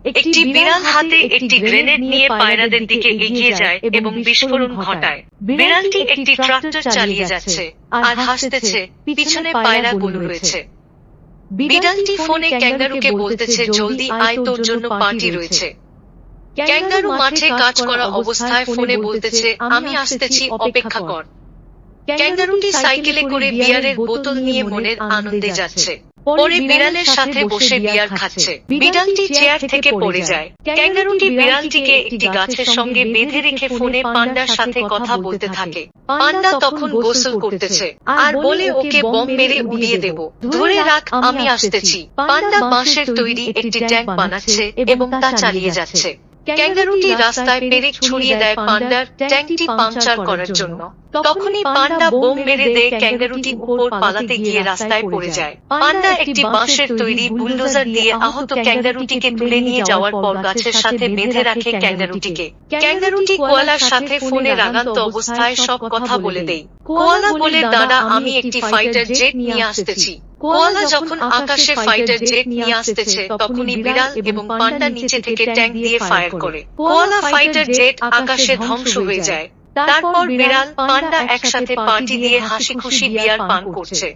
একটি বিড়াল হাতে একটি গ্রেনেড নিয়ে পায়রাদের দিকে এগিয়ে যায় এবং বিস্ফোরণ ঘটায়। বিড়ালটি একটি ট্রাক্টর চালিয়ে যাচ্ছে আর হাসতেছে, পিছনে পায়রাগুলো রয়েছে। বিড়ালটি ফোনে ক্যাঙ্গারুকে বলতেছে, জলদি আয়, তোর জন্য পার্টি রয়েছে। ক্যাঙ্গারু মাঠে কাজ করা অবস্থায় ফোনে বলতেছে, আমি আসতেছি, অপেক্ষা কর। ক্যাঙ্গারুটি সাইকেলে করে বিয়ারের বোতল নিয়ে মনের আনন্দে যাচ্ছে। পরে বিড়ালের সাথে বসে বিয়ার খাচ্ছে। বিড়ালটি চেয়ার থেকে পড়ে যায়। ক্যাঙ্গারুটি বিড়ালটিকে একটি গাছের সঙ্গে বেঁধে রেখে ফোনে পান্ডার সাথে কথা বলতে থাকে। পান্ডা তখন গোসল করতেছে আর বলে, ওকে বম মেরে উড়িয়ে দেব, ধরে রাখ, আমি আসতেছি। পান্ডা বাঁশের তৈরি একটি ট্যাঙ্ক বানাচ্ছে এবং তা চালিয়ে যাচ্ছে। ক্যাঙ্গারুটি রাস্তায় পেরেক ছড়িয়ে দেয় পান্ডার ট্যাঙ্কটি পাংচার করার জন্য। তখনই পান্ডা বোম মেরে দেয়। ক্যাঙ্গারুটি উপর পালাতে গিয়ে রাস্তায় পড়ে যায়। পান্ডা একটি বাঁশের তৈরি বুলডোজার দিয়ে আহত ক্যাঙ্গারুটিকে তুলে নিয়ে যাওয়ার পর গাছের সাথে বেঁধে রাখে ক্যাঙ্গারুটিকে। ক্যাঙ্গারুটি কোয়ালার সাথে ফোনে রাগান্ত অবস্থায় সব কথা বলে দেয়। কোয়ালা বলে, দাদা, আমি একটি ফাইটার জেট নিয়ে আসতেছি। কোয়ালা যখন আকাশে ফাইটার জেট নিয়ে আসতেছে, তখনই বিড়াল এবং পান্ডা নিচে থেকে ট্যাঙ্ক দিয়ে ফায়ার করে। কোয়ালা ফাইটার জেট আকাশে ধ্বংস হয়ে যায়। তারপর বিড়াল পান্ডা একসাথে পার্টি দিয়ে হাসি খুশি বিয়ার পান করছে।